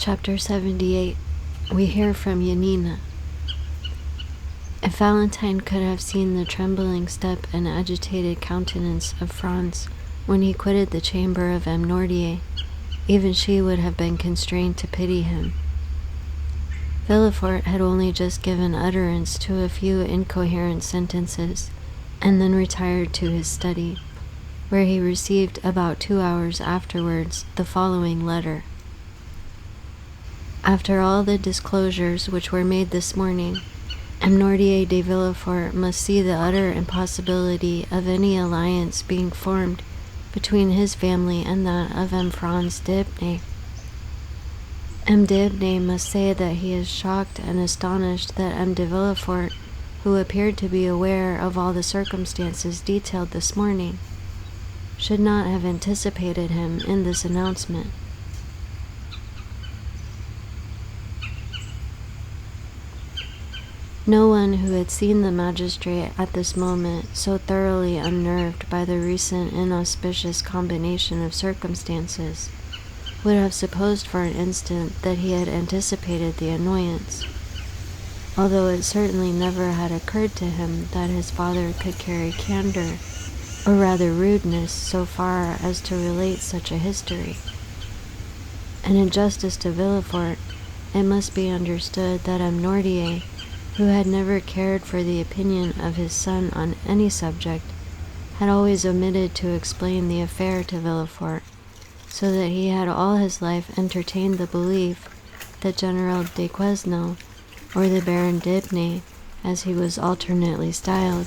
Chapter 78. We hear from Yanina. If Valentine could have seen the trembling step and agitated countenance of Franz when he quitted the chamber of M. Nordier, even she would have been constrained to pity him. Villefort had only just given utterance to a few incoherent sentences, and then retired to his study, where he received about 2 hours afterwards the following letter. After all the disclosures which were made this morning, M. Nordier de Villefort must see the utter impossibility of any alliance being formed between his family and that of M. Franz d'Epinay. M. d'Epinay must say that he is shocked and astonished that M. de Villefort, who appeared to be aware of all the circumstances detailed this morning, should not have anticipated him in this announcement. No one who had seen the magistrate at this moment, so thoroughly unnerved by the recent inauspicious combination of circumstances, would have supposed for an instant that he had anticipated the annoyance, although it certainly never had occurred to him that his father could carry candor, or rather rudeness, so far as to relate such a history. And in justice to Villefort, it must be understood that M. Nordier, who had never cared for the opinion of his son on any subject, had always omitted to explain the affair to Villefort, so that he had all his life entertained the belief that General de Quesnel, or the Baron d'Epinay, as he was alternately styled,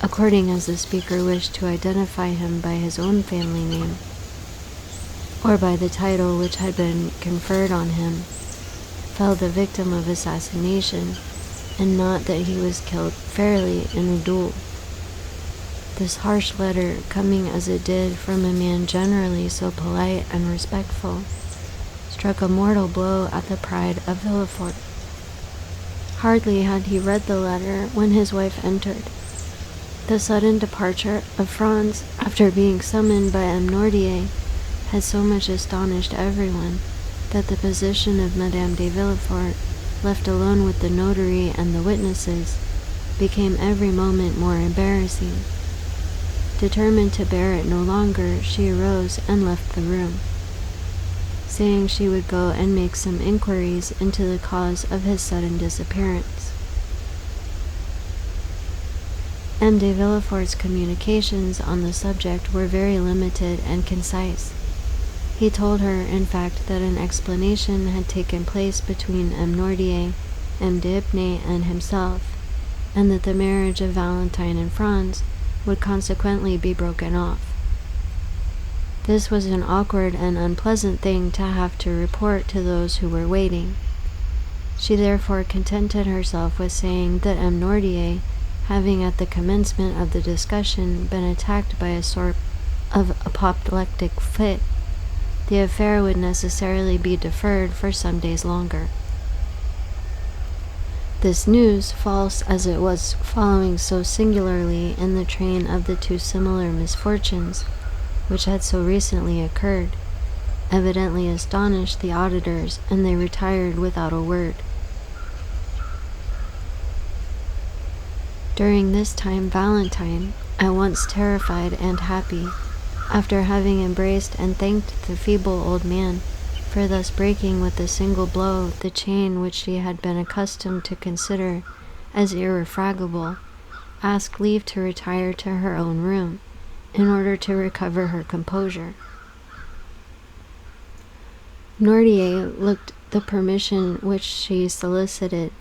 according as the speaker wished to identify him by his own family name, or by the title which had been conferred on him, fell the victim of assassination, and not that he was killed fairly in a duel. This harsh letter, coming as it did from a man generally so polite and respectful, struck a mortal blow at the pride of Villefort. Hardly had he read the letter when his wife entered. The sudden departure of Franz, after being summoned by M. Nordier, had so much astonished everyone that the position of Madame de Villefort, left alone with the notary and the witnesses, became every moment more embarrassing. Determined to bear it no longer, she arose and left the room, saying she would go and make some inquiries into the cause of his sudden disappearance. M. de Villefort's communications on the subject were very limited and concise. He told her, in fact, that an explanation had taken place between M. Nordier, M. d'Epinay, and himself, and that the marriage of Valentine and Franz would consequently be broken off. This was an awkward and unpleasant thing to have to report to those who were waiting. She therefore contented herself with saying that M. Nordier, having at the commencement of the discussion been attacked by a sort of apoplectic fit, the affair would necessarily be deferred for some days longer. This news, false as it was following so singularly in the train of the two similar misfortunes which had so recently occurred, evidently astonished the auditors, and they retired without a word. During this time Valentine, at once terrified and happy, after having embraced and thanked the feeble old man for thus breaking with a single blow the chain which she had been accustomed to consider as irrefragable, asked leave to retire to her own room, in order to recover her composure. Nordier looked the permission which she solicited,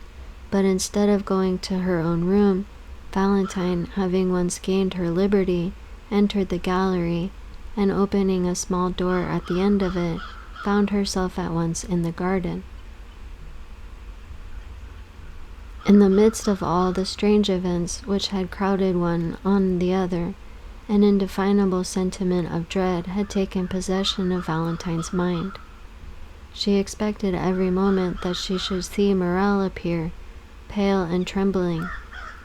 but instead of going to her own room, Valentine, having once gained her liberty, entered the gallery, and opening a small door at the end of it, found herself at once in the garden. In the midst of all the strange events which had crowded one on the other, an indefinable sentiment of dread had taken possession of Valentine's mind. She expected every moment that she should see Morel appear, pale and trembling,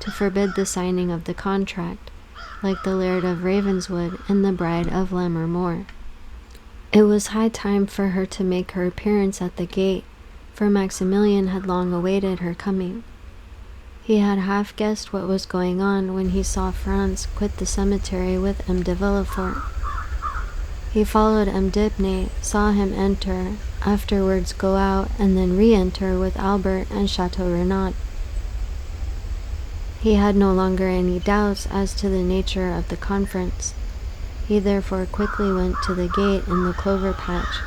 to forbid the signing of the contract, like the Laird of Ravenswood and the Bride of Lammermoor. It was high time for her to make her appearance at the gate, for Maximilian had long awaited her coming. He had half guessed what was going on when he saw Franz quit the cemetery with M. de Villefort. He followed M. d'Epinay, saw him enter, afterwards go out, and then re-enter with Albert and Chateau Renaud. He had no longer any doubts as to the nature of the conference. He therefore quickly went to the gate in the clover patch,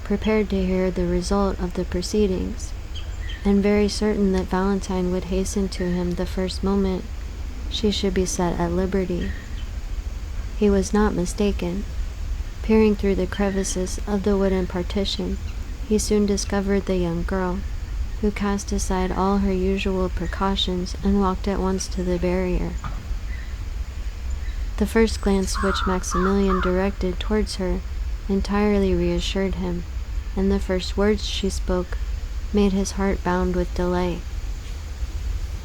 prepared to hear the result of the proceedings, and very certain that Valentine would hasten to him the first moment she should be set at liberty. He was not mistaken. Peering through the crevices of the wooden partition, he soon discovered the young girl, who cast aside all her usual precautions and walked at once to the barrier. The first glance which Maximilian directed towards her entirely reassured him, and the first words she spoke made his heart bound with delight.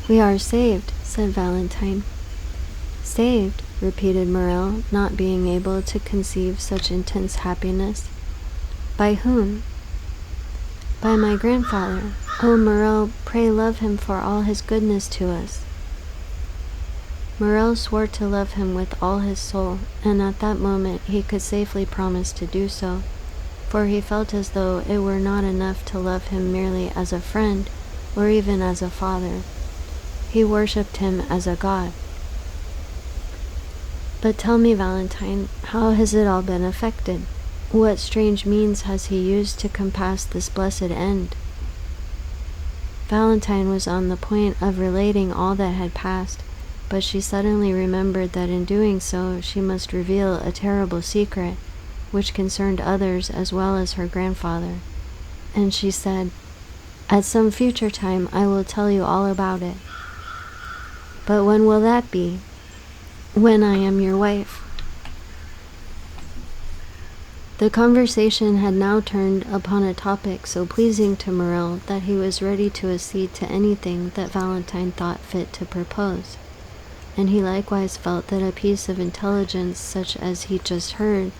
"We are saved," said Valentine. "Saved," repeated Morel, not being able to conceive such intense happiness. "By whom?" "By my grandfather. Oh, Morel, pray love him for all his goodness to us." Morel swore to love him with all his soul, and at that moment he could safely promise to do so, for he felt as though it were not enough to love him merely as a friend, or even as a father. He worshipped him as a god. "But tell me, Valentine, how has it all been effected? What strange means has he used to compass this blessed end?" Valentine was on the point of relating all that had passed, but she suddenly remembered that in doing so she must reveal a terrible secret, which concerned others as well as her grandfather, and she said, "At some future time I will tell you all about it." "But when will that be?" "When I am your wife." The conversation had now turned upon a topic so pleasing to Morel that he was ready to accede to anything that Valentine thought fit to propose, and he likewise felt that a piece of intelligence such as he just heard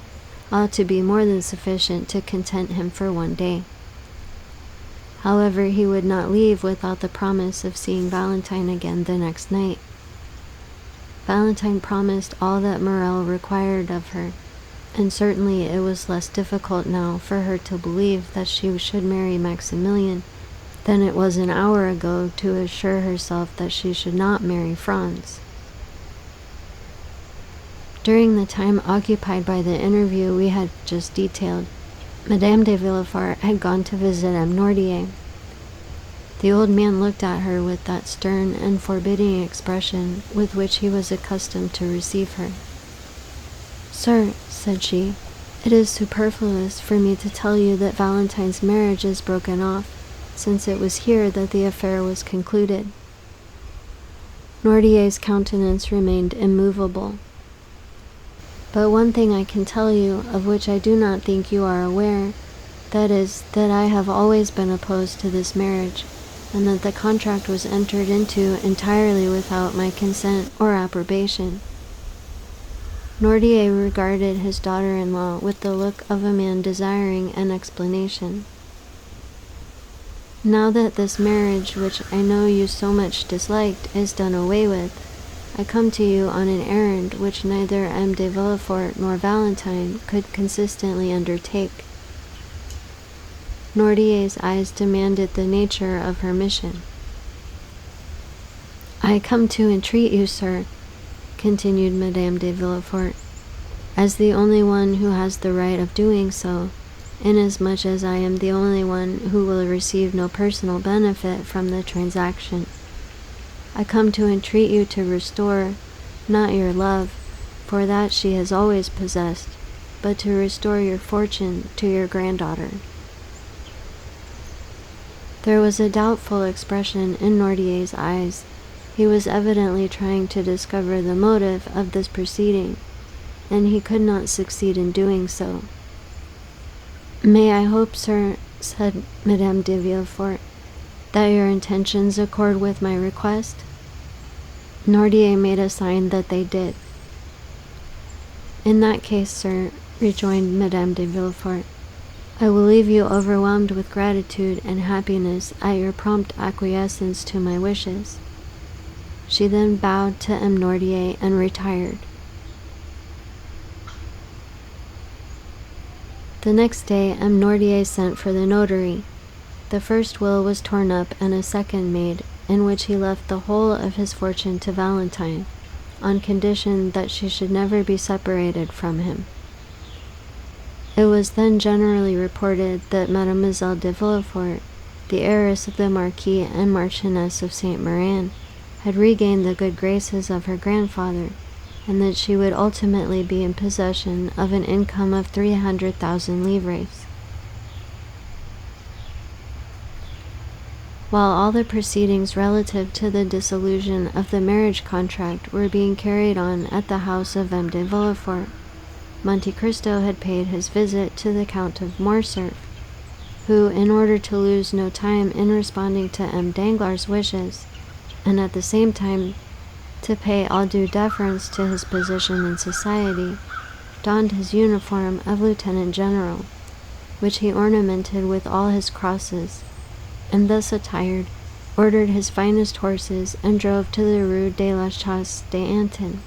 ought to be more than sufficient to content him for one day. However, he would not leave without the promise of seeing Valentine again the next night. Valentine promised all that Morel required of her, and certainly it was less difficult now for her to believe that she should marry Maximilian than it was an hour ago to assure herself that she should not marry Franz. During the time occupied by the interview we had just detailed, Madame de Villefort had gone to visit M. Noirtier. The old man looked at her with that stern and forbidding expression with which he was accustomed to receive her. "Sir," said she, "it is superfluous for me to tell you that Valentine's marriage is broken off, since it was here that the affair was concluded." Noirtier's countenance remained immovable. "But one thing I can tell you, of which I do not think you are aware, that is, that I have always been opposed to this marriage, and that the contract was entered into entirely without my consent or approbation." Noirtier regarded his daughter-in-law with the look of a man desiring an explanation. "Now that this marriage, which I know you so much disliked, is done away with, I come to you on an errand which neither M. de Villefort nor Valentine could consistently undertake." Noirtier's eyes demanded the nature of her mission. "I come to entreat you, sir," continued Madame de Villefort, "as the only one who has the right of doing so, inasmuch as I am the only one who will receive no personal benefit from the transaction. I come to entreat you to restore, not your love, for that she has always possessed, but to restore your fortune to your granddaughter." There was a doubtful expression in Noirtier's eyes. He was evidently trying to discover the motive of this proceeding, and he could not succeed in doing so. "May I hope, sir," said Madame de Villefort, "that your intentions accord with my request?" Noirtier made a sign that they did. "In that case, sir," rejoined Madame de Villefort. I will leave you overwhelmed with gratitude and happiness at your prompt acquiescence to my wishes. She then bowed to M. Nordier and retired. The next day, M. Nordier sent for the notary. The first will was torn up and a second made, in which he left the whole of his fortune to Valentine, on condition that she should never be separated from him. It was then generally reported that Mademoiselle de Villefort, the heiress of the Marquis and Marchioness of Saint Méran, had regained the good graces of her grandfather, and that she would ultimately be in possession of an income of 300,000 livres. While all the proceedings relative to the dissolution of the marriage contract were being carried on at the house of M. de Villefort, Monte Cristo had paid his visit to the Count of Morcerf, who, in order to lose no time in responding to M. Danglars' wishes, and at the same time to pay all due deference to his position in society, donned his uniform of lieutenant general, which he ornamented with all his crosses, and thus attired, ordered his finest horses, and drove to the Rue de la Chasse d'Antin.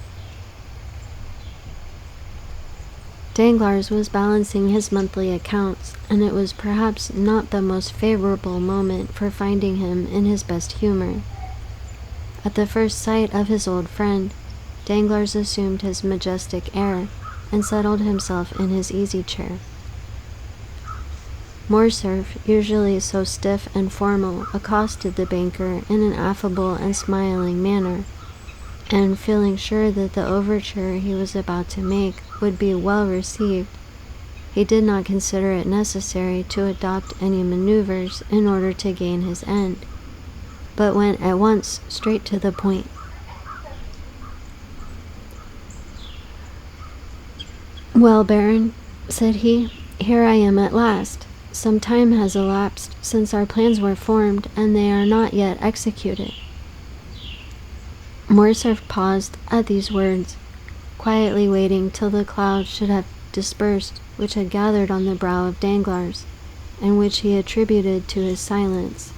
Danglars was balancing his monthly accounts, and it was perhaps not the most favorable moment for finding him in his best humor. At the first sight of his old friend, Danglars assumed his majestic air and settled himself in his easy-chair. Morcerf, usually so stiff and formal, accosted the banker in an affable and smiling manner, and feeling sure that the overture he was about to make would be well received, he did not consider it necessary to adopt any maneuvers in order to gain his end, but went at once straight to the point. "Well, Baron," said he, "here I am at last. Some time has elapsed since our plans were formed, and they are not yet executed." Morcerf paused at these words, quietly waiting till the cloud should have dispersed which had gathered on the brow of Danglars, and which he attributed to his silence.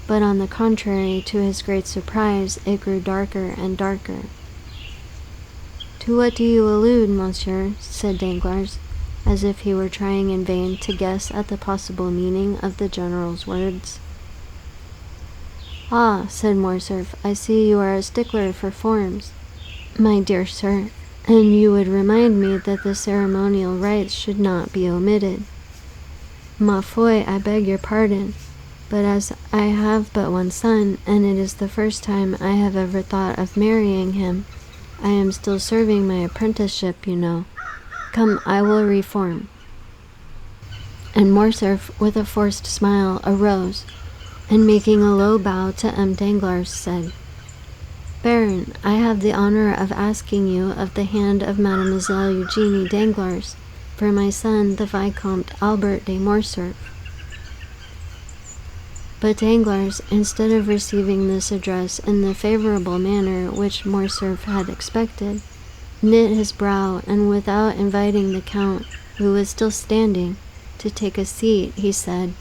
But on the contrary, to his great surprise, it grew darker and darker. "To what do you allude, monsieur?" said Danglars, as if he were trying in vain to guess at the possible meaning of the general's words. "Ah," said Morcerf, "I see you are a stickler for forms, my dear sir, and you would remind me that the ceremonial rites should not be omitted. Ma foi, I beg your pardon, but as I have but one son, and it is the first time I have ever thought of marrying him, I am still serving my apprenticeship, you know. Come, I will reform." And Morcerf, with a forced smile, arose, and making a low bow to M. Danglars, said, "Baron, I have the honor of asking you of the hand of Mademoiselle Eugénie Danglars for my son, the Vicomte Albert de Morcerf." But Danglars, instead of receiving this address in the favorable manner which Morcerf had expected, knit his brow, and without inviting the Count, who was still standing, to take a seat, he said,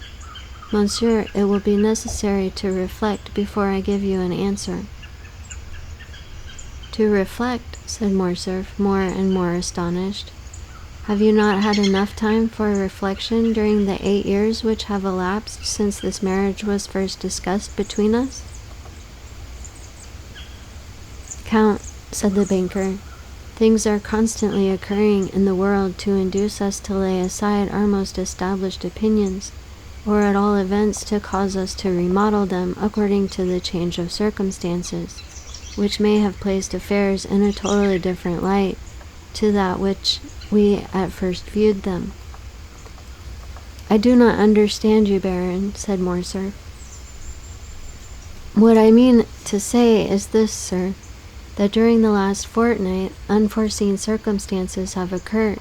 "Monsieur, it will be necessary to reflect before I give you an answer." "To reflect?" said Morcerf, more and more astonished. "Have you not had enough time for reflection during the 8 years which have elapsed since this marriage was first discussed between us?" "Count," said the banker, "things are constantly occurring in the world to induce us to lay aside our most established opinions, or at all events to cause us to remodel them according to the change of circumstances, which may have placed affairs in a totally different light to that which we at first viewed them." "I do not understand you, Baron," said Morcerf. "What I mean to say is this, sir, that during the last fortnight unforeseen circumstances have occurred."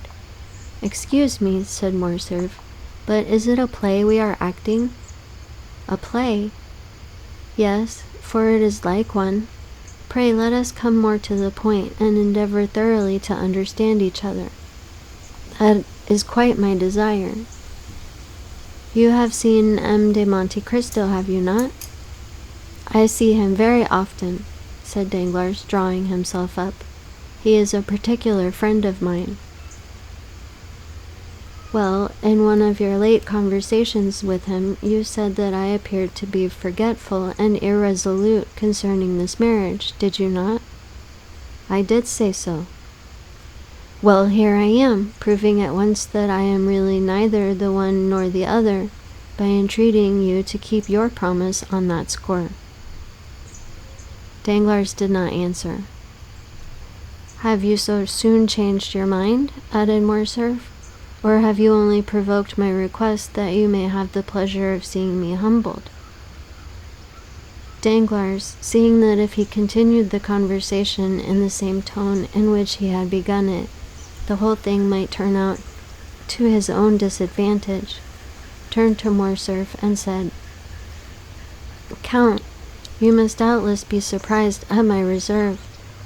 "Excuse me," said Morcerf, "but is it a play we are acting?" "A play?" "Yes, for it is like one. Pray let us come more to the point, and endeavor thoroughly to understand each other." That is quite my desire. You have seen M. de Monte Cristo, have you not? I see him very often, said Danglars, drawing himself up. He is a particular friend of mine. Well, in one of your late conversations with him, you said that I appeared to be forgetful and irresolute concerning this marriage, did you not? I did say so. Well, here I am, proving at once that I am really neither the one nor the other, by entreating you to keep your promise on that score. Danglars did not answer. Have you so soon changed your mind? Added Morcerf. Or have you only provoked my request that you may have the pleasure of seeing me humbled? Danglars, seeing that if he continued the conversation in the same tone in which he had begun it, the whole thing might turn out to his own disadvantage, turned to Morcerf and said, Count, you must doubtless be surprised at my reserve,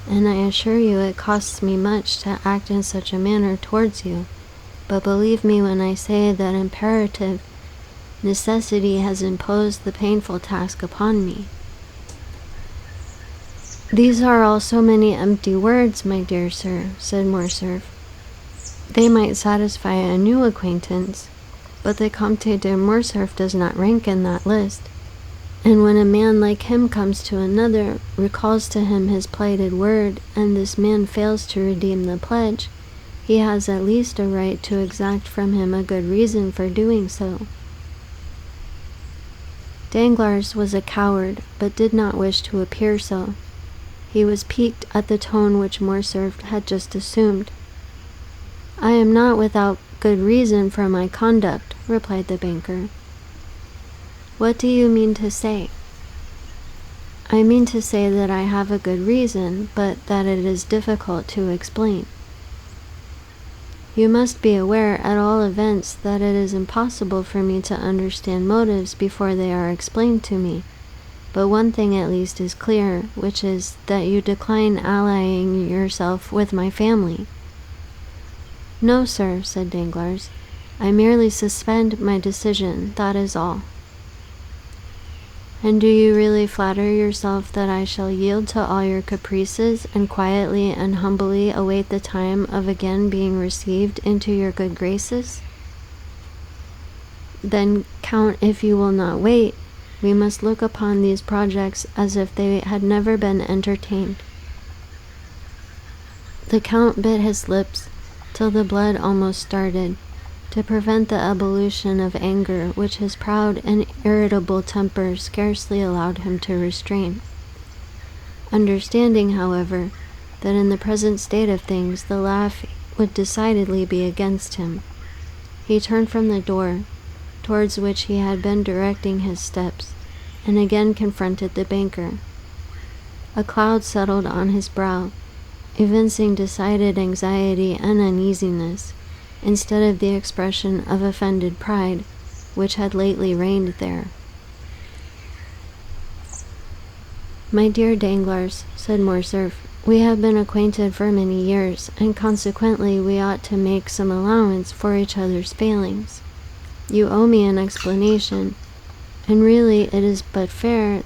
and I assure you it costs me much to act in such a manner towards you. But believe me when I say that imperative necessity has imposed the painful task upon me. These are all so many empty words, my dear sir, said Morcerf. They might satisfy a new acquaintance, but the Comte de Morcerf does not rank in that list. And when a man like him comes to another, recalls to him his plighted word, and this man fails to redeem the pledge, he has at least a right to exact from him a good reason for doing so. Danglars was a coward, but did not wish to appear so. He was piqued at the tone which Morcerf had just assumed. I am not without good reason for my conduct, replied the banker. What do you mean to say? I mean to say that I have a good reason, but that it is difficult to explain. You must be aware, at all events, that it is impossible for me to understand motives before they are explained to me. But one thing at least is clear, which is that you decline allying yourself with my family. No, sir, said Danglars. I merely suspend my decision, that is all. And do you really flatter yourself that I shall yield to all your caprices and quietly and humbly await the time of again being received into your good graces? Then, Count, if you will not wait, we must look upon these projects as if they had never been entertained. The Count bit his lips till the blood almost started, to prevent the ebullition of anger which his proud and irritable temper scarcely allowed him to restrain. Understanding, however, that in the present state of things the laugh would decidedly be against him, he turned from the door, towards which he had been directing his steps, and again confronted the banker. A cloud settled on his brow, evincing decided anxiety and uneasiness, instead of the expression of offended pride which had lately reigned there. My dear Danglars, said Morcerf, we have been acquainted for many years, and consequently we ought to make some allowance for each other's failings. You owe me an explanation, and really it is but fair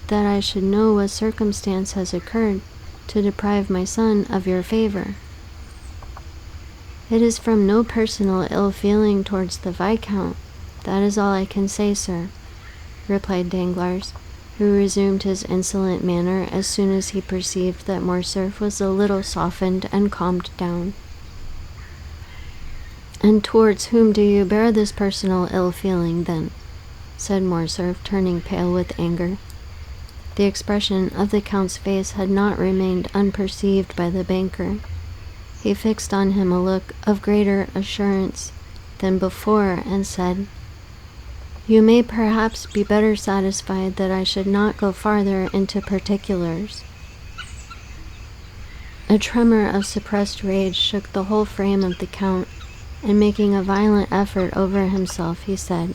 that I should know what circumstance has occurred to deprive my son of your favor. It is from no personal ill feeling towards the Viscount. That is all I can say, sir, replied Danglars, who resumed his insolent manner as soon as he perceived that Morcerf was a little softened and calmed down. And towards whom do you bear this personal ill feeling, then? Said Morcerf, turning pale with anger. The expression of the Count's face had not remained unperceived by the banker. He fixed on him a look of greater assurance than before, and said, You may perhaps be better satisfied that I should not go farther into particulars. A tremor of suppressed rage shook the whole frame of the Count, and making a violent effort over himself, he said,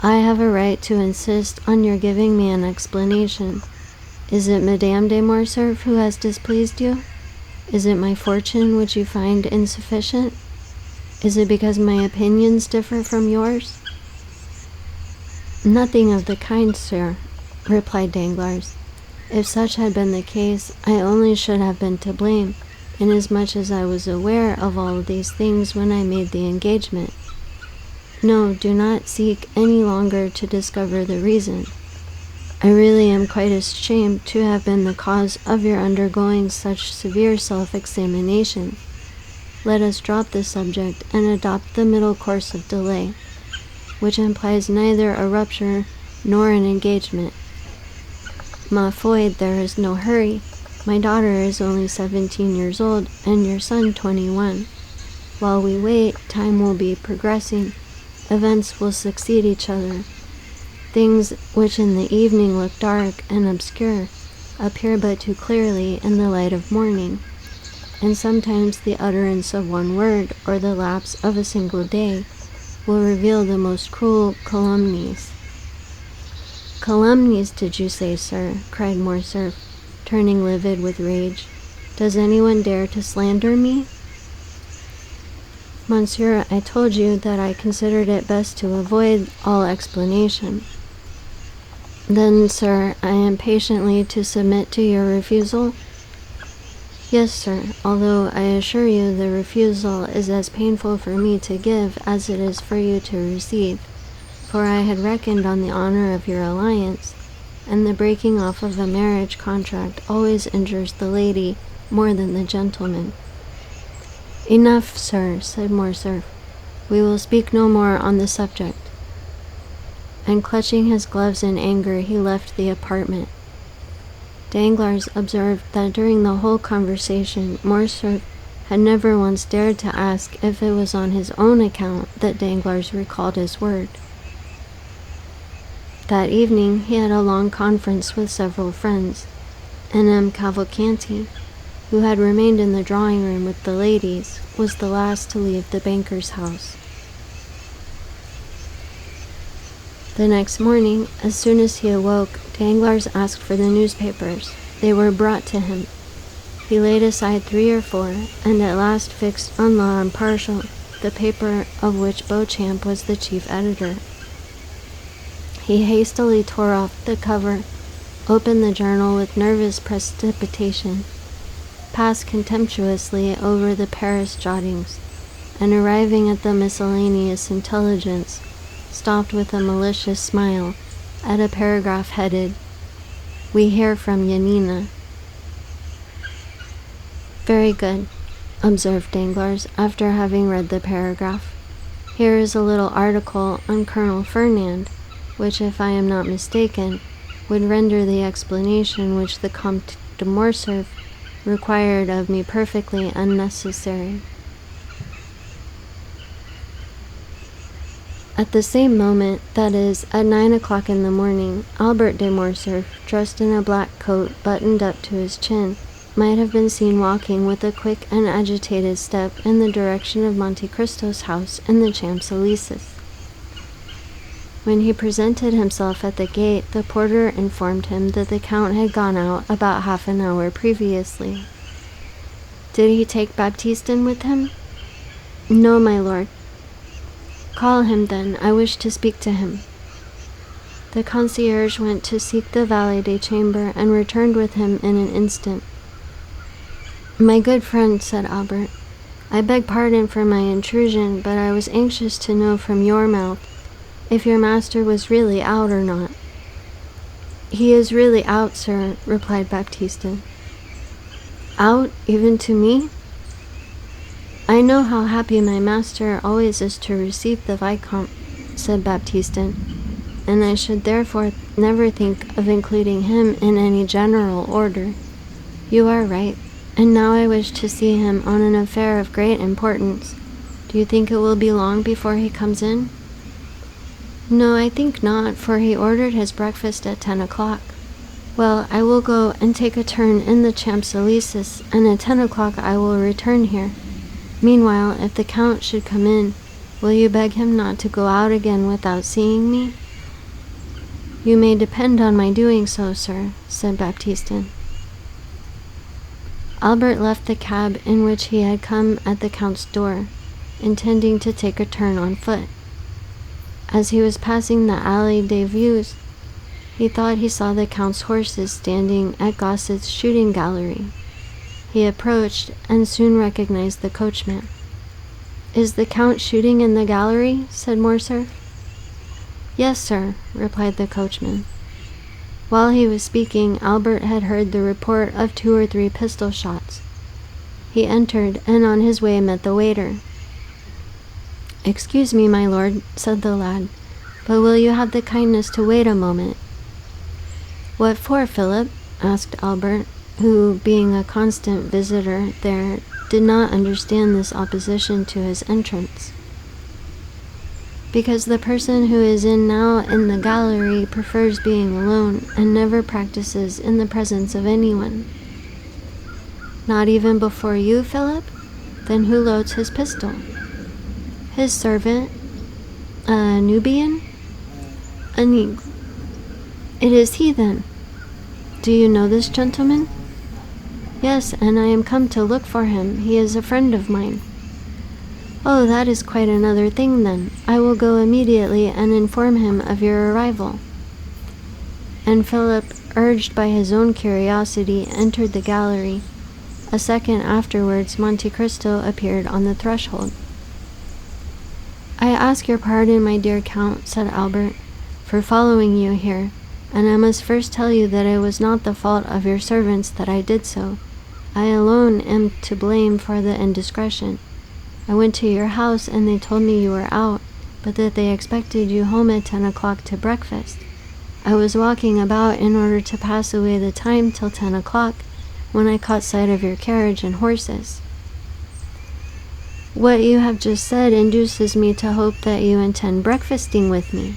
I have a right to insist on your giving me an explanation. Is it Madame de Morcerf who has displeased you? Is it my fortune which you find insufficient? Is it because my opinions differ from yours? Nothing of the kind, sir, replied Danglars. If such had been the case, I only should have been to blame, inasmuch as I was aware of all these things when I made the engagement. No, do not seek any longer to discover the reason. I really am quite ashamed to have been the cause of your undergoing such severe self-examination. Let us drop this subject and adopt the middle course of delay, which implies neither a rupture nor an engagement. Ma foi, there is no hurry. My daughter is only 17 years old, and your son 21. While we wait, time will be progressing. Events will succeed each other. Things which in the evening look dark and obscure appear but too clearly in the light of morning, and sometimes the utterance of one word or the lapse of a single day will reveal the most cruel calumnies. Calumnies, did you say, sir? Cried Morcerf, turning livid with rage. Does anyone dare to slander me? Monsieur, I told you that I considered it best to avoid all explanation. Then, sir, I am patiently to submit to your refusal? Yes, sir, although I assure you the refusal is as painful for me to give as it is for you to receive, for I had reckoned on the honor of your alliance, and the breaking off of a marriage contract always injures the lady more than the gentleman. Enough, sir, said Morcerf. We will speak no more on the subject. And clutching his gloves in anger, he left the apartment. Danglars observed that during the whole conversation, Morcerf had never once dared to ask if it was on his own account that Danglars recalled his word. That evening he had a long conference with several friends, and M. Cavalcanti, who had remained in the drawing-room with the ladies, was the last to leave the banker's house. The next morning, as soon as he awoke, Danglars asked for the newspapers. They were brought to him. He laid aside 3 or 4, and at last fixed on La Impartial, the paper of which Beauchamp was the chief editor. He hastily tore off the cover, opened the journal with nervous precipitation, passed contemptuously over the Paris jottings, and arriving at the miscellaneous intelligence, stopped with a malicious smile at a paragraph headed, "We hear from Yanina." Very good, observed Danglars, after having read the paragraph. Here is a little article on Colonel Fernand, which, if I am not mistaken, would render the explanation which the Comte de Morcerf required of me perfectly unnecessary. At the same moment, that is, at 9 o'clock in the morning, Albert de Morcerf, dressed in a black coat buttoned up to his chin, might have been seen walking with a quick and agitated step in the direction of Monte Cristo's house in the Champs-Élysées. When he presented himself at the gate, the porter informed him that the Count had gone out about half an hour previously. Did he take Baptistin with him? No, my lord. Call him, then. I wish to speak to him. The concierge went to seek the valet de chambre and returned with him in an instant. My good friend, said Albert, I beg pardon for my intrusion, but I was anxious to know from your mouth if your master was really out or not. He is really out, sir, replied Baptistin. Out, even to me? I know how happy my master always is to receive the Vicomte, said Baptistin, and I should therefore never think of including him in any general order. You are right, and now I wish to see him on an affair of great importance. Do you think it will be long before he comes in? No, I think not, for he ordered his breakfast at 10 o'clock. Well, I will go and take a turn in the Champs-Élysées, and at 10 o'clock I will return here. Meanwhile, if the Count should come in, will you beg him not to go out again without seeing me? You may depend on my doing so, sir, said Baptistin. Albert left the cab in which he had come at the Count's door. intending to take a turn on foot. As he was passing the Allée des Vieus, he thought he saw the Count's horses standing at Gosset's shooting gallery. He approached and soon recognized the coachman. "Is the Count shooting in the gallery?" said Morcerf. "Yes, sir," replied the coachman. While he was speaking, Albert had heard the report of 2 or 3 pistol shots. He entered, and on his way met the waiter. "Excuse me, my lord," said the lad, "but will you have the kindness to wait a moment?" "What for, Philip?" asked Albert, who, being a constant visitor there, did not understand this opposition to his entrance. "Because the person who is now in the gallery prefers being alone, and never practices in the presence of anyone." "Not even before you, Philip? Then who loads his pistol?" "His servant, a Nubian?" "A Negro." "It is he, then. Do you know this gentleman?" "Yes, and I am come to look for him. He is a friend of mine." "Oh, that is quite another thing, then. I will go immediately and inform him of your arrival." And Philip, urged by his own curiosity, entered the gallery. A second afterwards, Monte Cristo appeared on the threshold. "I ask your pardon, my dear Count," said Albert, "for following you here, and I must first tell you that it was not the fault of your servants that I did so. I alone am to blame for the indiscretion. I went to your house, and they told me you were out, but that they expected you home at 10 o'clock to breakfast. I was walking about in order to pass away the time till 10 o'clock, when I caught sight of your carriage and horses." "What you have just said induces me to hope that you intend breakfasting with me."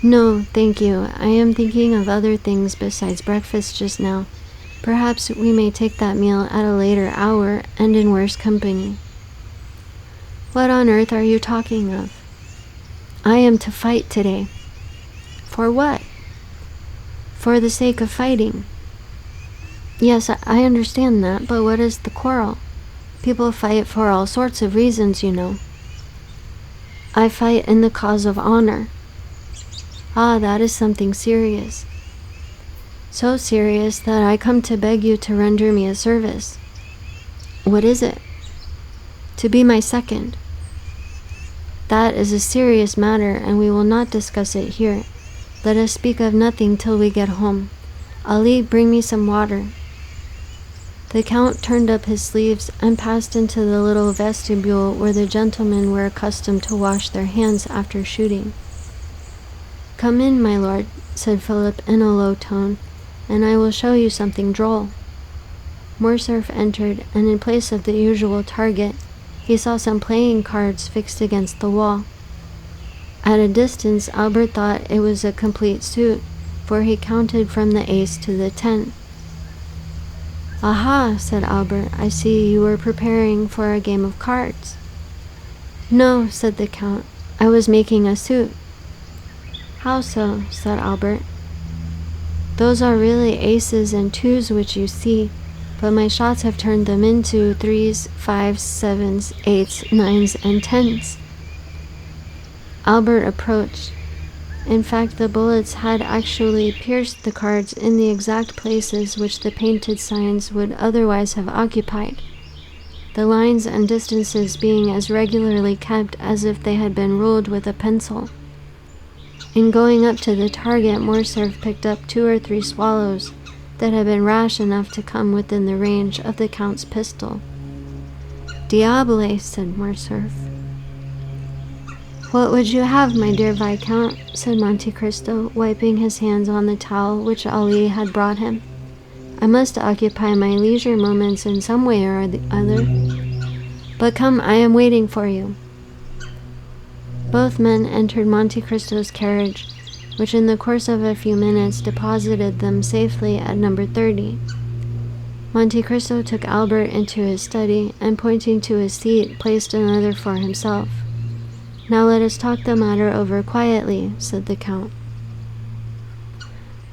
"No, thank you. I am thinking of other things besides breakfast just now. Perhaps we may take that meal at a later hour and in worse company." "What on earth are you talking of?" "I am to fight today." "For what?" "For the sake of fighting." "Yes, I understand that, but what is the quarrel? People fight for all sorts of reasons, you know." "I fight in the cause of honor." "Ah, that is something serious." "So serious that I come to beg you to render me a service." "What is it?" "To be my second." "That is a serious matter, and we will not discuss it here. Let us speak of nothing till we get home. Ali, bring me some water." The Count turned up his sleeves and passed into the little vestibule where the gentlemen were accustomed to wash their hands after shooting. "Come in, my lord," said Philip in a low tone, "and I will show you something droll." Morcerf entered, and in place of the usual target, he saw some playing cards fixed against the wall. At a distance, Albert thought it was a complete suit, for he counted from the ace to the 10. "Aha," said Albert, "I see you were preparing for a game of cards." "No," said the Count, "I was making a suit." "How so?" said Albert. "Those are really aces and 2s which you see, but my shots have turned them into 3s, 5s, 7s, 8s, 9s, and 10s. Albert approached. In fact, the bullets had actually pierced the cards in the exact places which the painted signs would otherwise have occupied, the lines and distances being as regularly kept as if they had been ruled with a pencil. In going up to the target, Morcerf picked up 2 or 3 swallows that had been rash enough to come within the range of the Count's pistol. "Diable," said Morcerf. "What would you have, my dear Viscount?" said Monte Cristo, wiping his hands on the towel which Ali had brought him. "I must occupy my leisure moments in some way or the other. But come, I am waiting for you." Both men entered Monte Cristo's carriage, which in the course of a few minutes deposited them safely at number 30. Monte Cristo took Albert into his study, and pointing to his seat, placed another for himself. "Now let us talk the matter over quietly," said the Count.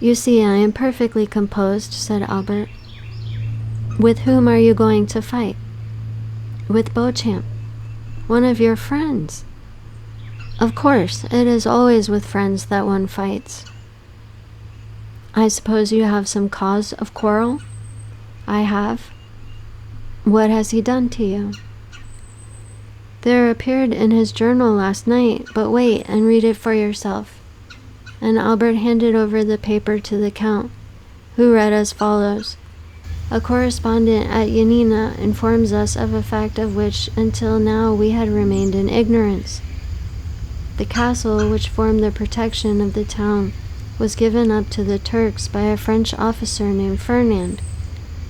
"You see, I am perfectly composed," said Albert. "With whom are you going to fight?" "With Beauchamp." One of your friends. Of course, it is always with friends that one fights. I suppose you have some cause of quarrel? I have. What has he done to you? There appeared in his journal last night, but wait and read it for yourself. And Albert handed over the paper to the Count, who read as follows. A correspondent at Yanina informs us of a fact of which until now we had remained in ignorance. The castle, which formed the protection of the town, was given up to the Turks by a French officer named Fernand,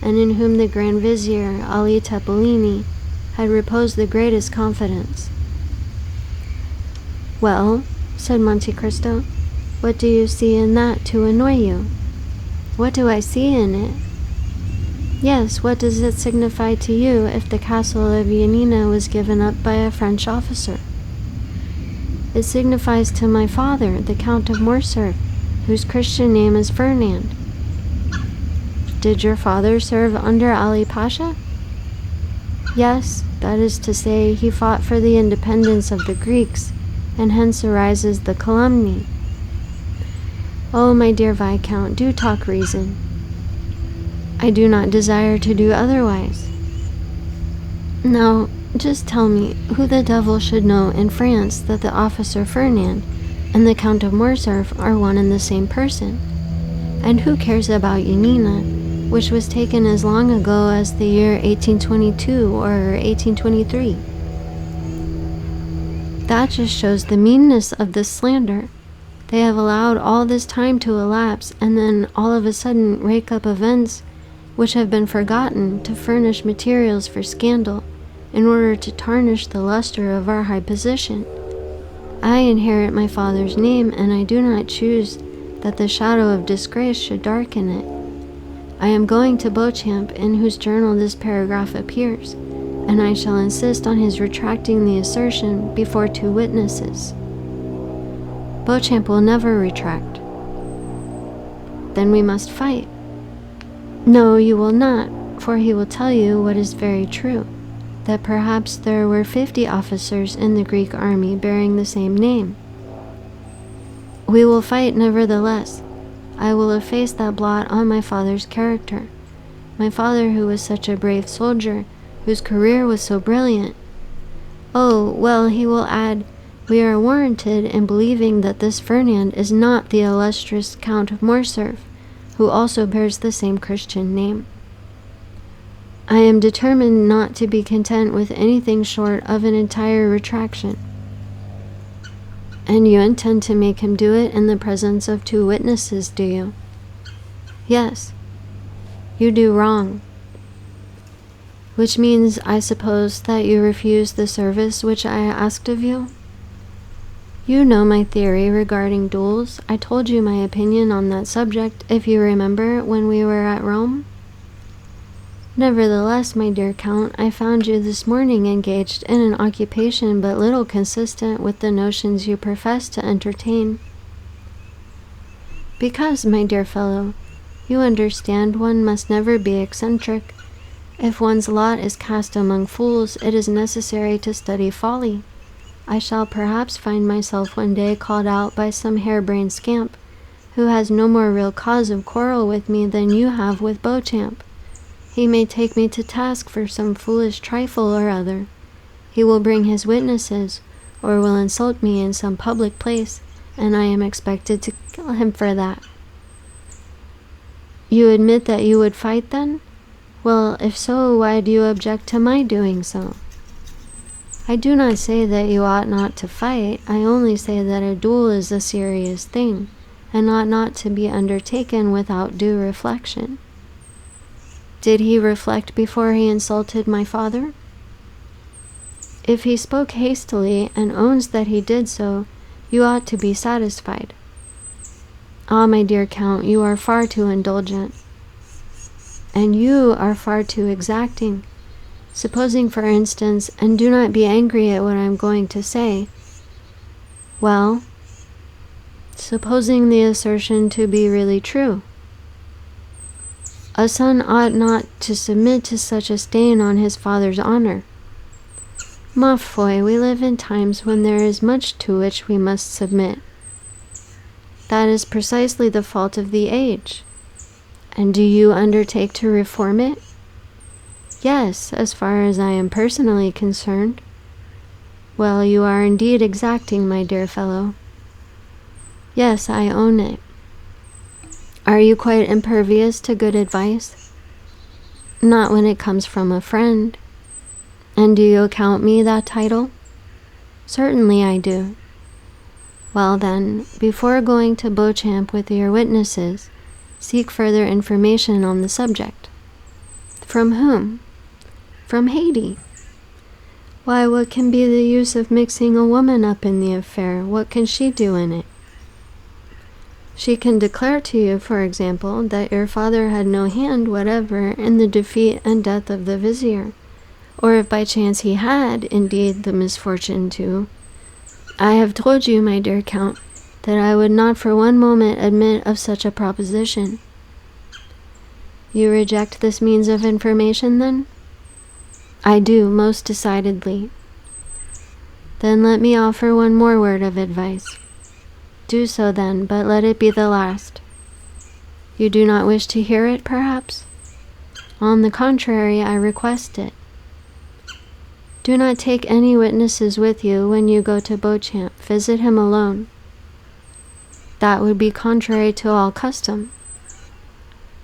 and in whom the Grand Vizier, Ali Tepelini, had reposed the greatest confidence. Well, said Monte Cristo, what do you see in that to annoy you? What do I see in it? Yes, what does it signify to you if the castle of Yanina was given up by a French officer? It signifies to my father, the Count of Morcerf, whose Christian name is Fernand. Did your father serve under Ali Pasha? Yes, that is to say, he fought for the independence of the Greeks, and hence arises the calumny. Oh, my dear Viscount, do talk reason. I do not desire to do otherwise. Now, just tell me who the devil should know in France that the officer Fernand and the Count of Morcerf are one and the same person? And who cares about Yanina, which was taken as long ago as the year 1822 or 1823? That just shows the meanness of this slander. They have allowed all this time to elapse and then all of a sudden rake up events which have been forgotten to furnish materials for scandal in order to tarnish the luster of our high position. I inherit my father's name, and I do not choose that the shadow of disgrace should darken it. I am going to Beauchamp, in whose journal this paragraph appears, and I shall insist on his retracting the assertion before 2 witnesses. Beauchamp will never retract. Then we must fight. No, you will not, for he will tell you what is very true, that perhaps there were 50 officers in the Greek army bearing the same name. We will fight nevertheless. I will efface that blot on my father's character. My father, who was such a brave soldier, whose career was so brilliant. Oh, well, he will add, we are warranted in believing that this Fernand is not the illustrious Count of Morcerf, who also bears the same Christian name. I am determined not to be content with anything short of an entire retraction. And you intend to make him do it in the presence of 2 witnesses, do you? Yes. You do wrong. Which means, I suppose, that you refuse the service which I asked of you? You know my theory regarding duels. I told you my opinion on that subject, if you remember, when we were at Rome. Nevertheless, my dear Count, I found you this morning engaged in an occupation but little consistent with the notions you profess to entertain. Because, my dear fellow, you understand one must never be eccentric. If one's lot is cast among fools, it is necessary to study folly. I shall perhaps find myself one day called out by some harebrained scamp, who has no more real cause of quarrel with me than you have with Beauchamp. He may take me to task for some foolish trifle or other. He will bring his witnesses, or will insult me in some public place, and I am expected to kill him for that. You admit that you would fight then? Well, if so, why do you object to my doing so? I do not say that you ought not to fight. I only say that a duel is a serious thing, and ought not to be undertaken without due reflection. Did he reflect before he insulted my father? If he spoke hastily and owns that he did so, you ought to be satisfied. Ah, my dear Count, you are far too indulgent. And you are far too exacting. Supposing, for instance, and do not be angry at what I am going to say. Well, supposing the assertion to be really true. A son ought not to submit to such a stain on his father's honor. Ma foi, we live in times when there is much to which we must submit. That is precisely the fault of the age. And do you undertake to reform it? Yes, as far as I am personally concerned. Well, you are indeed exacting, my dear fellow. Yes, I own it. Are you quite impervious to good advice? Not when it comes from a friend. And do you account me that title? Certainly I do. Well then, before going to Beauchamp with your witnesses, seek further information on the subject. From whom? From Haiti. Why, what can be the use of mixing a woman up in the affair? What can she do in it? She can declare to you, for example, that your father had no hand whatever in the defeat and death of the vizier, or if by chance he had, indeed, the misfortune to. I have told you, my dear Count, that I would not for one moment admit of such a proposition. You reject this means of information, then? I do, most decidedly. Then let me offer one more word of advice. Do so then, but let it be the last. You do not wish to hear it, perhaps? On the contrary, I request it. Do not take any witnesses with you when you go to Beauchamp. Visit him alone. That would be contrary to all custom.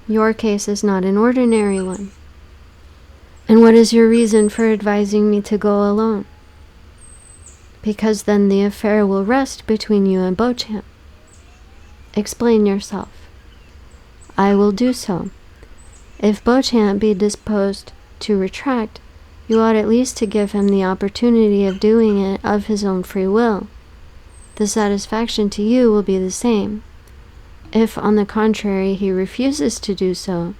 Your case is not an ordinary one. And what is your reason for advising me to go alone? Because then the affair will rest between you and Beauchamp. Explain yourself. I will do so. If Beauchamp be disposed to retract, you ought at least to give him the opportunity of doing it of his own free will. The satisfaction to you will be the same. If, on the contrary, he refuses to do so,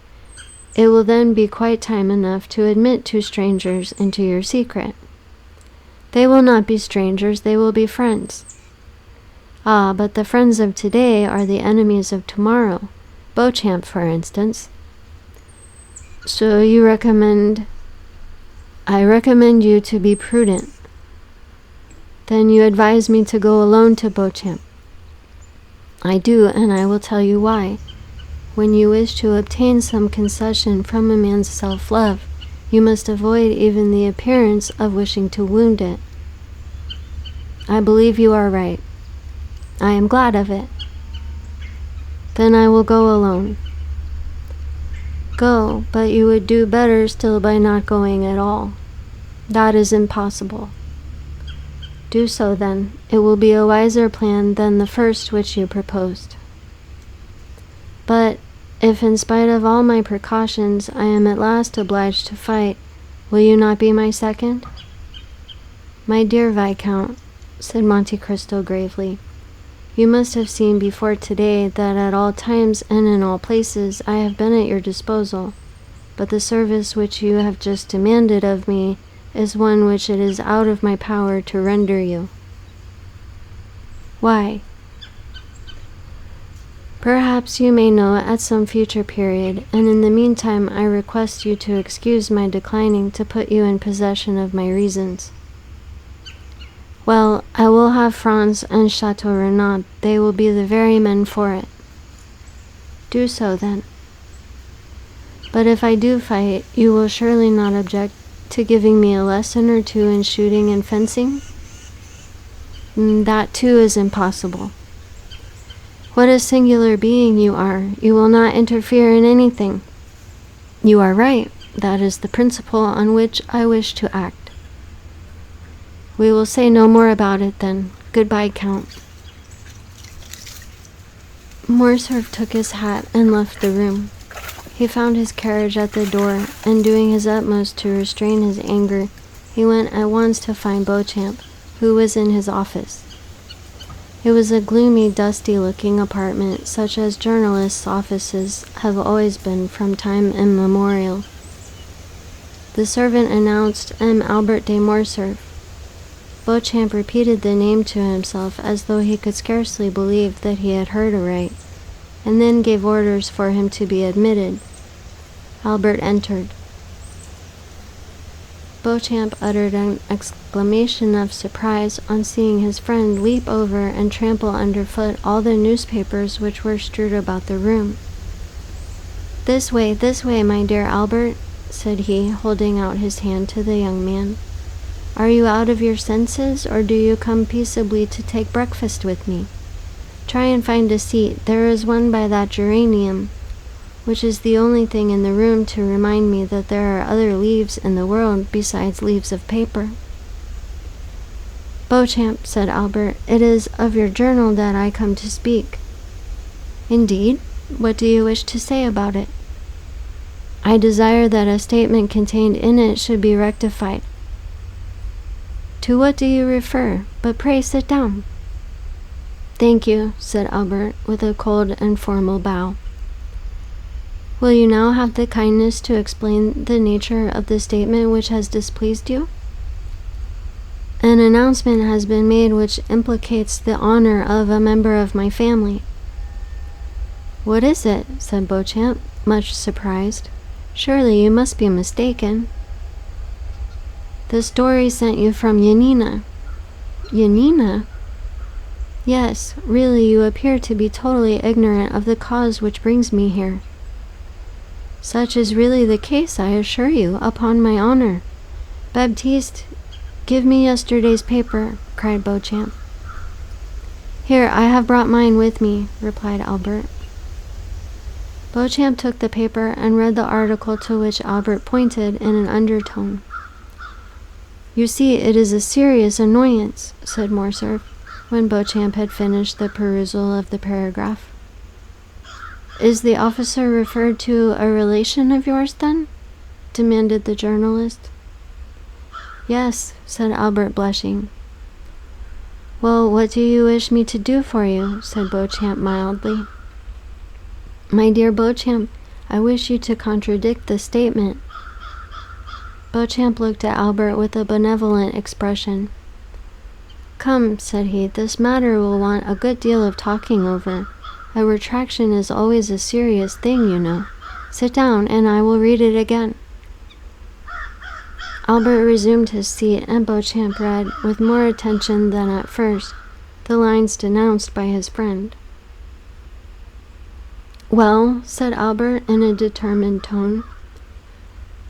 it will then be quite time enough to admit two strangers into your secret. They will not be strangers, they will be friends. Ah, but the friends of today are the enemies of tomorrow. Beauchamp, for instance. So you recommend... I recommend you to be prudent. Then you advise me to go alone to Beauchamp. I do, and I will tell you why. When you wish to obtain some concession from a man's self-love, you must avoid even the appearance of wishing to wound it. I believe you are right. I am glad of it. Then I will go alone. Go, but you would do better still by not going at all. That is impossible. Do so then. It will be a wiser plan than the first which you proposed. But if in spite of all my precautions I am at last obliged to fight, will you not be my second? My dear Viscount, said Monte Cristo gravely, you must have seen before today that at all times and in all places I have been at your disposal, but the service which you have just demanded of me is one which it is out of my power to render you. Why? Perhaps you may know at some future period, and in the meantime I request you to excuse my declining to put you in possession of my reasons. Well, I will have Franz and Chateau Renaud. They will be the very men for it. Do so then. But if I do fight, you will surely not object to giving me a lesson or two in shooting and fencing? That too is impossible. What a singular being you are. You will not interfere in anything. You are right. That is the principle on which I wish to act. We will say no more about it then. Goodbye, Count. Morcerf took his hat and left the room. He found his carriage at the door, and doing his utmost to restrain his anger, he went at once to find Beauchamp, who was in his office. It was a gloomy, dusty-looking apartment, such as journalists' offices have always been from time immemorial. The servant announced M. Albert de Morcerf. Beauchamp repeated the name to himself as though he could scarcely believe that he had heard aright, and then gave orders for him to be admitted. Albert entered. Beauchamp uttered an exclamation of surprise on seeing his friend leap over and trample underfoot all the newspapers which were strewed about the room. This way, my dear Albert," said he, holding out his hand to the young man. "Are you out of your senses, or do you come peaceably to take breakfast with me? Try and find a seat. There is one by that geranium, which is the only thing in the room to remind me that there are other leaves in the world besides leaves of paper." "Beauchamp," said Albert, "it is of your journal that I come to speak." "Indeed? What do you wish to say about it?" "I desire that a statement contained in it should be rectified." "To what do you refer? But pray sit down." "Thank you," said Albert, with a cold and formal bow. "Will you now have the kindness to explain the nature of the statement which has displeased you?" "An announcement has been made which implicates the honor of a member of my family." "What is it?" said Beauchamp, much surprised. "Surely you must be mistaken." "The story sent you from Yanina." "Yanina?" "Yes, really you appear to be totally ignorant of the cause which brings me here." "Such is really the case, I assure you, upon my honor." "Baptiste, give me yesterday's paper," cried Beauchamp. "Here, I have brought mine with me," replied Albert. Beauchamp took the paper and read the article to which Albert pointed in an undertone. "You see, it is a serious annoyance," said Morcerf, when Beauchamp had finished the perusal of the paragraph. "Is the officer referred to a relation of yours, then?" demanded the journalist. "Yes," said Albert, blushing. "Well, what do you wish me to do for you?" said Beauchamp mildly. "My dear Beauchamp, I wish you to contradict the statement." Beauchamp looked at Albert with a benevolent expression. "Come," said he, "this matter will want a good deal of talking over. A retraction is always a serious thing, you know. Sit down, and I will read it again." Albert resumed his seat, and Beauchamp read, with more attention than at first, the lines denounced by his friend. "Well," said Albert in a determined tone,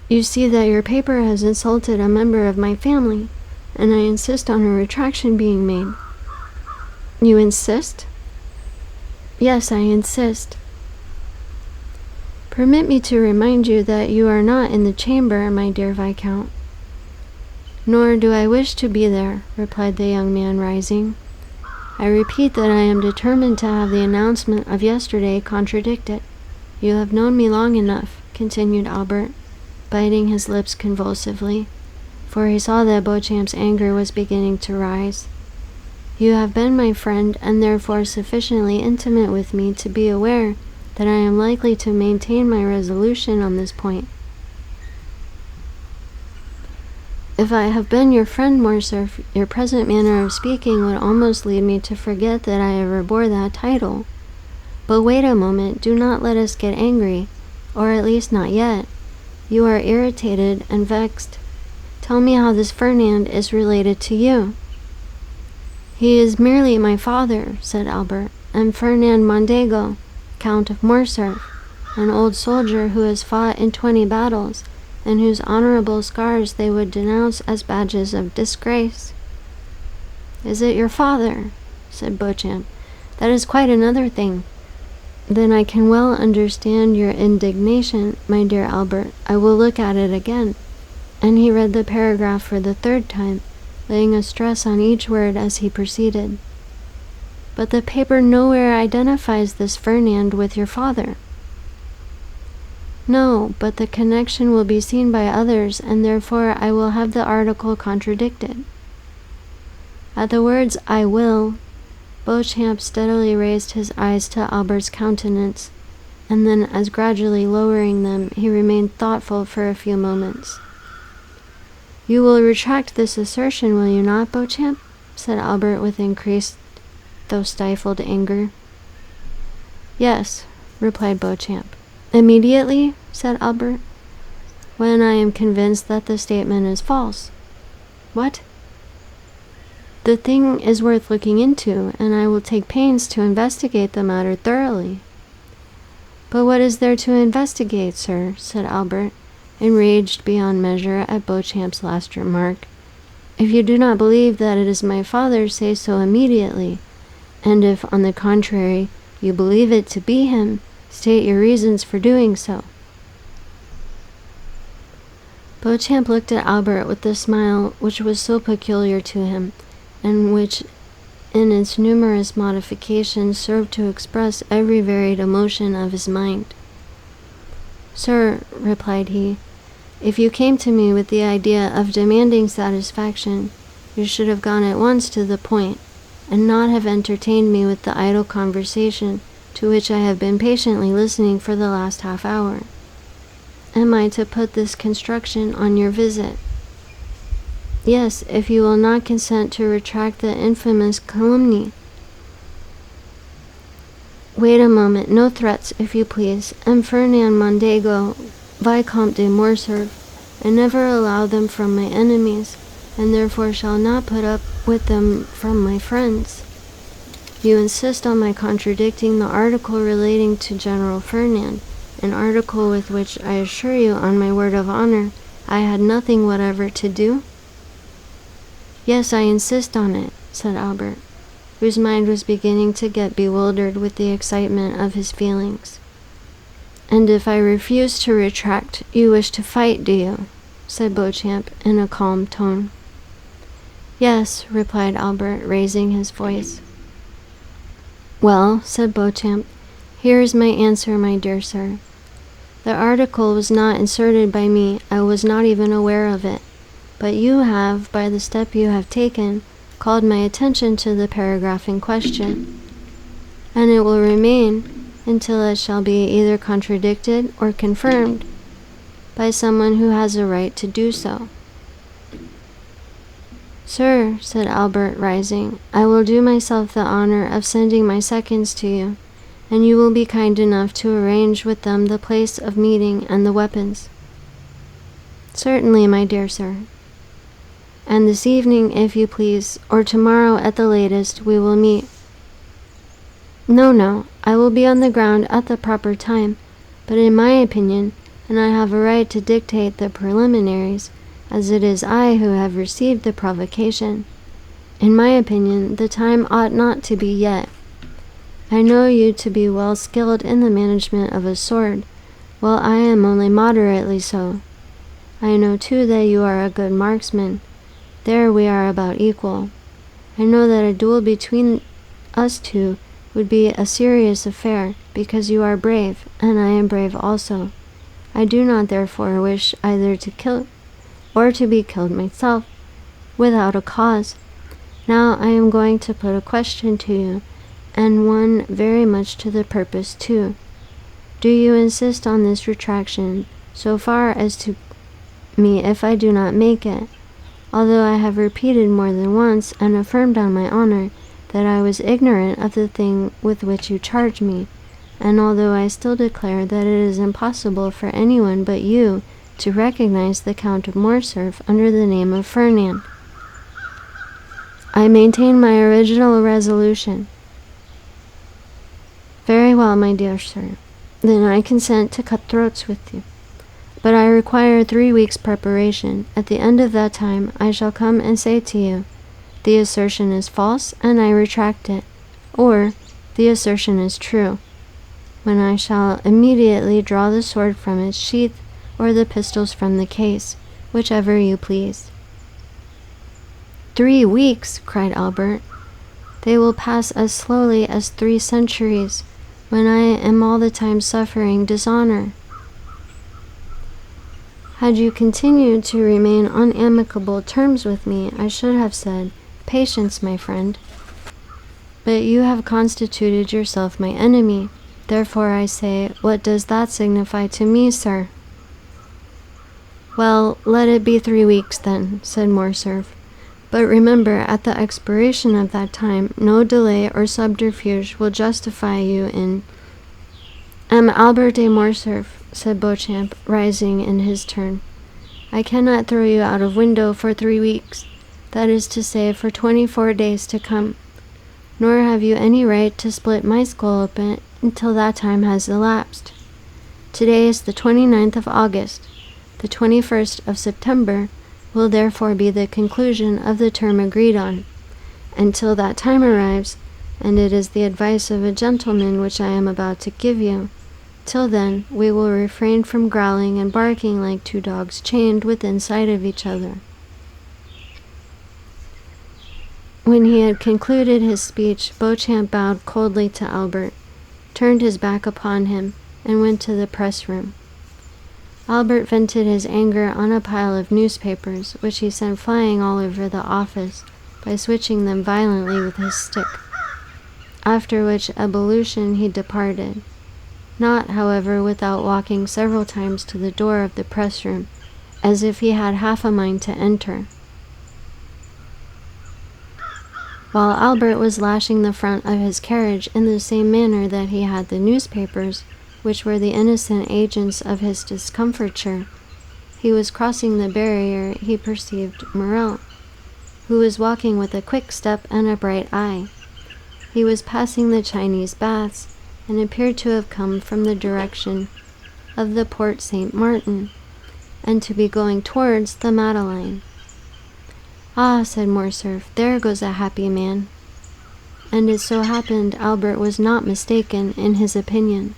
"you see that your paper has insulted a member of my family, and I insist on a retraction being made." "You insist?" "Yes, I insist." "Permit me to remind you that you are not in the chamber, my dear Viscount." "Nor do I wish to be there," replied the young man, rising. "I repeat that I am determined to have the announcement of yesterday contradicted. You have known me long enough," continued Albert, biting his lips convulsively, for he saw that Beauchamp's anger was beginning to rise. "You have been my friend, and therefore sufficiently intimate with me to be aware that I am likely to maintain my resolution on this point." "If I have been your friend, Morcerf, your present manner of speaking would almost lead me to forget that I ever bore that title. But wait a moment, do not let us get angry, or at least not yet. You are irritated and vexed. Tell me how this Fernand is related to you." "He is merely my father," said Albert, "and Fernand Mondego, Count of Morcerf, an old soldier who has fought in 20 battles, and whose honorable scars they would denounce as badges of disgrace." "Is it your father?" said Beauchamp. "That is quite another thing." "Then I can well understand your indignation, my dear Albert. I will look at it again." And he read the paragraph for the third time, laying a stress on each word as he proceeded. "But the paper nowhere identifies this Fernand with your father." "No, but the connection will be seen by others, and therefore I will have the article contradicted." At the words "I will," Beauchamp steadily raised his eyes to Albert's countenance, and then, as gradually lowering them, he remained thoughtful for a few moments. "You will retract this assertion, will you not, Beauchamp?" said Albert with increased, though stifled, anger. "Yes," replied Beauchamp. "Immediately?" said Albert. when I am convinced that the statement is false. What? The thing is worth looking into, and I will take pains to investigate the matter thoroughly. But what is there to investigate, sir? Said Albert, enraged beyond measure at Beauchamp's last remark. If you do not believe that it is my father, say so immediately, and if, on the contrary, you believe it to be him, state your reasons for doing so. Beauchamp looked at Albert with the smile which was so peculiar to him, and which, in its numerous modifications, served to express every varied emotion of his mind. Sir, replied he, if you came to me with the idea of demanding satisfaction, you should have gone at once to the point, and not have entertained me with the idle conversation to which I have been patiently listening for the last half-hour. Am I to put this construction on your visit? Yes, if you will not consent to retract the infamous calumny. Wait a moment, no threats, if you please. Am Fernand Mondego, Vicomte de Morcerf, and never allow them from my enemies, and therefore shall not put up with them from my friends. You insist on my contradicting the article relating to General Fernand, an article with which I assure you on my word of honor I had nothing whatever to do? Yes, I insist on it, said Albert, whose mind was beginning to get bewildered with the excitement of his feelings. And if I refuse to retract, you wish to fight, do you? Said Beauchamp in a calm tone. Yes, replied Albert, raising his voice. Well, said Beauchamp, here is my answer, my dear sir. The article was not inserted by me, I was not even aware of it, but you have, by the step you have taken, called my attention to the paragraph in question, and it will remain until it shall be either contradicted or confirmed by someone who has a right to do so. Sir, said Albert, rising, I will do myself the honor of sending my seconds to you, and you will be kind enough to arrange with them the place of meeting and the weapons. Certainly, my dear sir. And this evening, if you please, or tomorrow at the latest, we will meet. No, I will be on the ground at the proper time, but in my opinion, and I have a right to dictate the preliminaries, as it is I who have received the provocation. In my opinion, the time ought not to be yet. I know you to be well skilled in the management of a sword, while I am only moderately so. I know too that you are a good marksman. There we are about equal. I know that a duel between us two would be a serious affair, because you are brave, and I am brave also. I do not therefore wish either to kill or to be killed myself, without a cause. Now I am going to put a question to you, and one very much to the purpose too. Do you insist on this retraction, so far as to me if I do not make it, although I have repeated more than once and affirmed on my honor that I was ignorant of the thing with which you charge me, and although I still declare that it is impossible for anyone but you to recognize the Count of Morcerf under the name of Fernand? I maintain my original resolution. Very well, my dear sir. Then I consent to cut throats with you. But I require 3 weeks' preparation. At the end of that time, I shall come and say to you, the assertion is false, and I retract it, or the assertion is true, when I shall immediately draw the sword from its sheath, or the pistols from the case, whichever you please. 3 weeks, cried Albert. They will pass as slowly as 3 centuries, when I am all the time suffering dishonor. Had you continued to remain on amicable terms with me, I should have said, patience, my friend. But you have constituted yourself my enemy. Therefore I say, what does that signify to me, sir? Well, let it be 3 weeks then, said Morcerf. But remember, at the expiration of that time, no delay or subterfuge will justify you in... Am Albert de Morcerf, said Beauchamp, rising in his turn. "I cannot throw you out of window for 3 weeks, that is to say, for 24 days to come, nor have you any right to split my skull open until that time has elapsed. Today is the 29th of August. The 21st of September will therefore be the conclusion of the term agreed on. Until that time arrives, and it is the advice of a gentleman which I am about to give you, till then we will refrain from growling and barking like 2 dogs chained within sight of each other." When he had concluded his speech, Beauchamp bowed coldly to Albert, turned his back upon him, and went to the press room. Albert vented his anger on a pile of newspapers, which he sent flying all over the office by switching them violently with his stick, after which ebullition he departed, not, however, without walking several times to the door of the press room, as if he had half a mind to enter. While Albert was lashing the front of his carriage in the same manner that he had the newspapers, which were the innocent agents of his discomfiture, he was crossing the barrier, he perceived Morel, who was walking with a quick step and a bright eye. He was passing the Chinese baths, and appeared to have come from the direction of the Porte Saint Martin, and to be going towards the Madeleine. "Ah," said Morcerf, "there goes a happy man." And it so happened Albert was not mistaken in his opinion.